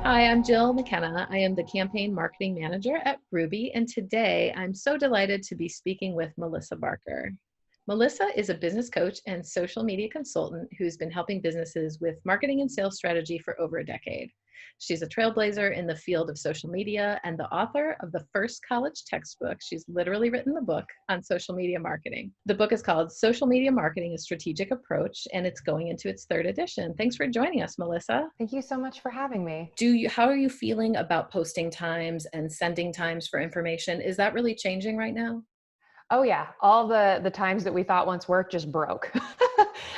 Hi, I'm Jill McKenna. I am the campaign marketing manager at Ruby, and today I'm so delighted to be speaking with Melissa Barker. Melissa is a business coach and social media consultant who's been helping businesses with marketing and sales strategy for over a decade. She's a trailblazer in the field of social media and the author of the first college textbook. She's literally written the book on social media marketing. The book is called Social Media Marketing: A Strategic Approach, and it's going into its third edition. Thanks for joining us, Melissa. Thank you so much for having me. How are you feeling about posting times and sending times for information? Is that really changing right now? Oh yeah, all the times that we thought once worked just broke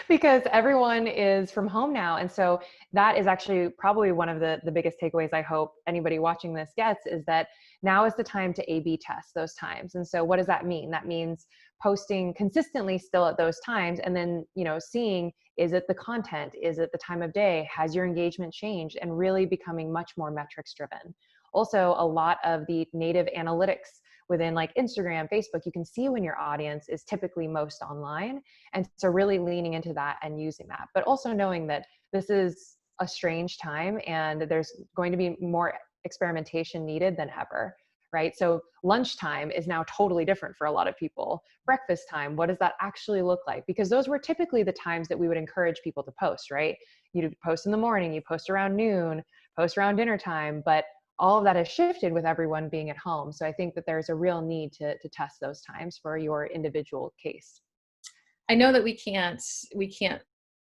because everyone is from home now. And so that is actually probably one of the biggest takeaways I hope anybody watching this gets is that now is the time to A/B test those times. And so what does that mean? That means posting consistently still at those times and then, seeing, is it the content? Is it the time of day? Has your engagement changed? And really becoming much more metrics driven. Also, a lot of the native analytics within like Instagram, Facebook, you can see when your audience is typically most online. And so really leaning into that and using that, but also knowing that this is a strange time and there's going to be more experimentation needed than ever, right? So lunchtime is now totally different for a lot of people. Breakfast time, what does that actually look like? Because those were typically the times that we would encourage people to post, right? You post in the morning, you post around noon, post around dinner time, but all of that has shifted with everyone being at home. So I think that there's a real need to test those times for your individual case. I know that we can't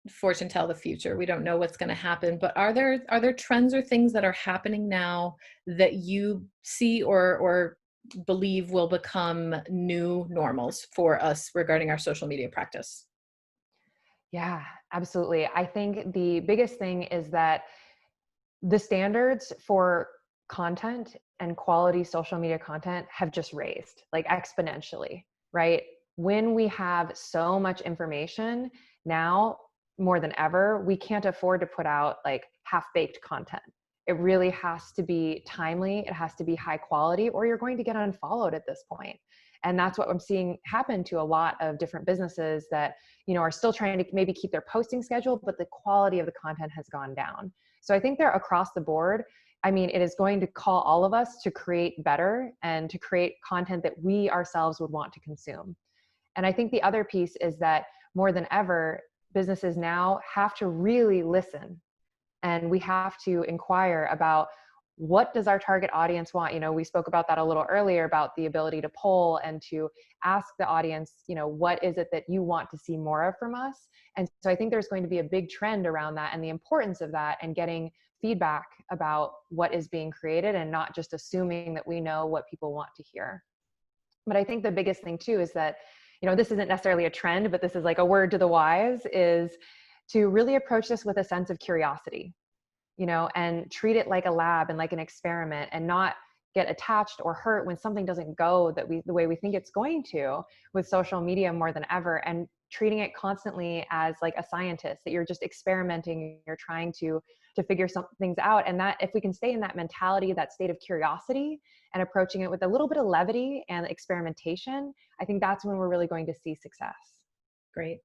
fortune tell the future. We don't know what's going to happen, but are there trends or things that are happening now that you see or believe will become new normals for us regarding our social media practice? Yeah, absolutely. I think the biggest thing is that the standards for content and quality social media content have just raised like exponentially, right? When we have so much information now more than ever, we can't afford to put out like half-baked content. It really has to be timely, it has to be high quality, or you're going to get unfollowed at this point. And that's what I'm seeing happen to a lot of different businesses that, are still trying to maybe keep their posting schedule, but the quality of the content has gone down. So I think they're across the board. I mean, it is going to call all of us to create better and to create content that we ourselves would want to consume. And I think the other piece is that more than ever, businesses now have to really listen and we have to inquire about what does our target audience want. We spoke about that a little earlier about the ability to poll and to ask the audience, what is it that you want to see more of from us? And so I think there's going to be a big trend around that and the importance of that and getting feedback about what is being created and not just assuming that we know what people want to hear. But I think the biggest thing too is that, this isn't necessarily a trend, but this is like a word to the wise, is to really approach this with a sense of curiosity, and treat it like a lab and like an experiment and not get attached or hurt when something doesn't go the way we think it's going to with social media more than ever, and treating it constantly as like a scientist that you're just experimenting, you're trying to figure some things out. And that if we can stay in that mentality, that state of curiosity and approaching it with a little bit of levity and experimentation, I think that's when we're really going to see success. Great.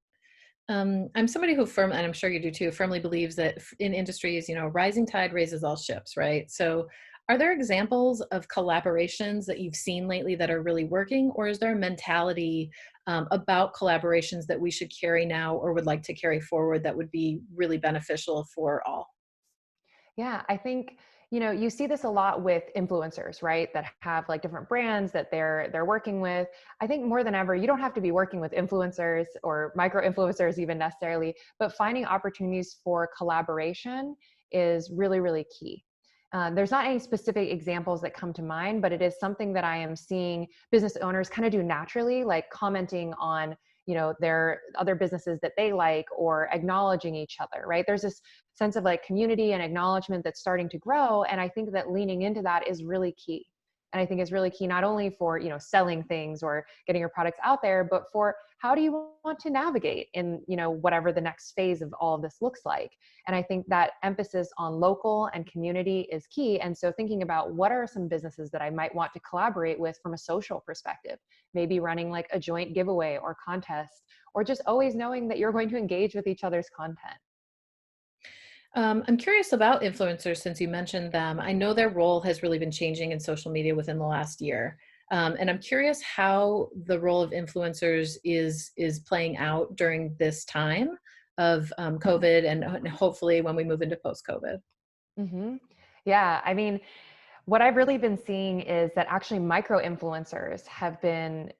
I'm somebody who and I'm sure you do too, firmly believes that in industries, rising tide raises all ships, right? So are there examples of collaborations that you've seen lately that are really working, or is there a mentality about collaborations that we should carry now or would like to carry forward that would be really beneficial for all? Yeah, I think, you see this a lot with influencers, right? That have like different brands that they're working with. I think more than ever, you don't have to be working with influencers or micro influencers even necessarily, but finding opportunities for collaboration is really, really key. There's not any specific examples that come to mind, but it is something that I am seeing business owners kind of do naturally, like commenting on, their other businesses that they like or acknowledging each other, right? There's this sense of like community and acknowledgement that's starting to grow. And I think that leaning into that is really key. And I think it's really key, not only for, selling things or getting your products out there, but for how do you want to navigate in, whatever the next phase of all of this looks like. And I think that emphasis on local and community is key. And so thinking about what are some businesses that I might want to collaborate with from a social perspective, maybe running like a joint giveaway or contest, or just always knowing that you're going to engage with each other's content. I'm curious about influencers since you mentioned them. I know their role has really been changing in social media within the last year. And I'm curious how the role of influencers is playing out during this time of COVID and hopefully when we move into post-COVID. Hmm. Yeah, I mean, what I've really been seeing is that actually micro influencers have been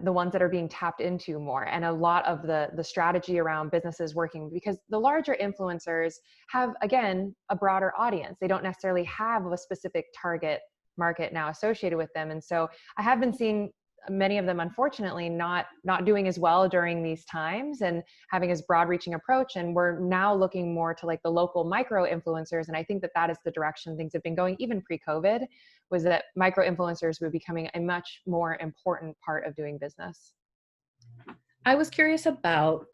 the ones that are being tapped into more, and a lot of the strategy around businesses working, because the larger influencers have, again, a broader audience. They don't necessarily have a specific target market now associated with them, and so I have been seeing many of them, unfortunately, not doing as well during these times and having as broad reaching approach. And we're now looking more to like the local micro influencers, and I think that that is the direction things have been going even pre-COVID, was that micro influencers were becoming a much more important part of doing business. I was curious about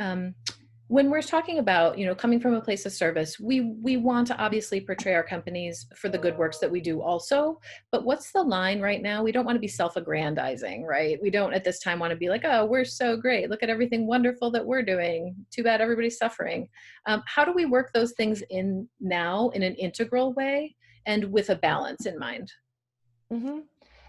when we're talking about, coming from a place of service, we want to obviously portray our companies for the good works that we do also. But what's the line right now? We don't want to be self-aggrandizing, right? We don't at this time want to be like, oh, we're so great. Look at everything wonderful that we're doing. Too bad everybody's suffering. How do we work those things in now in an integral way and with a balance in mind? Hmm.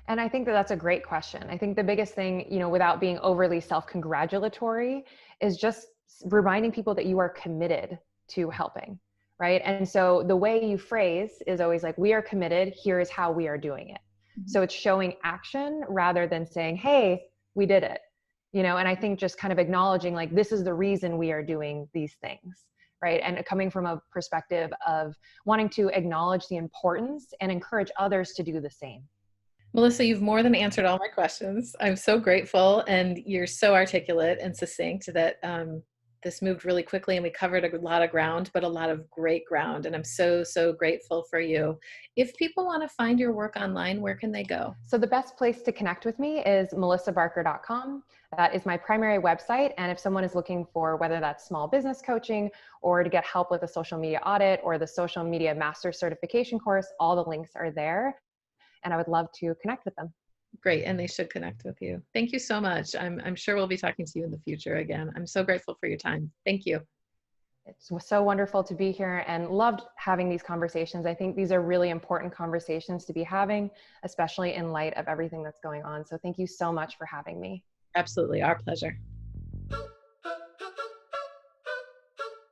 And I think that that's a great question. I think the biggest thing, without being overly self-congratulatory, is just reminding people that you are committed to helping, right? And so the way you phrase is always like, we are committed, here is how we are doing it. So it's showing action rather than saying, hey, we did it. And I think just kind of acknowledging like, this is the reason we are doing these things, right? And coming from a perspective of wanting to acknowledge the importance and encourage others to do the same. Melissa, you've more than answered all my questions. I'm so grateful, and you're so articulate and succinct that this moved really quickly and we covered a lot of ground, but a lot of great ground. And I'm so, so grateful for you. If people want to find your work online, where can they go? So the best place to connect with me is melissabarker.com. That is my primary website. And if someone is looking for whether that's small business coaching or to get help with a social media audit or the social media master certification course, all the links are there. And I would love to connect with them. Great, and they should connect with you. Thank you so much. I'm sure we'll be talking to you in the future again. I'm so grateful for your time. Thank you. It's so wonderful to be here and loved having these conversations. I think these are really important conversations to be having, especially in light of everything that's going on. So thank you so much for having me. Absolutely, our pleasure.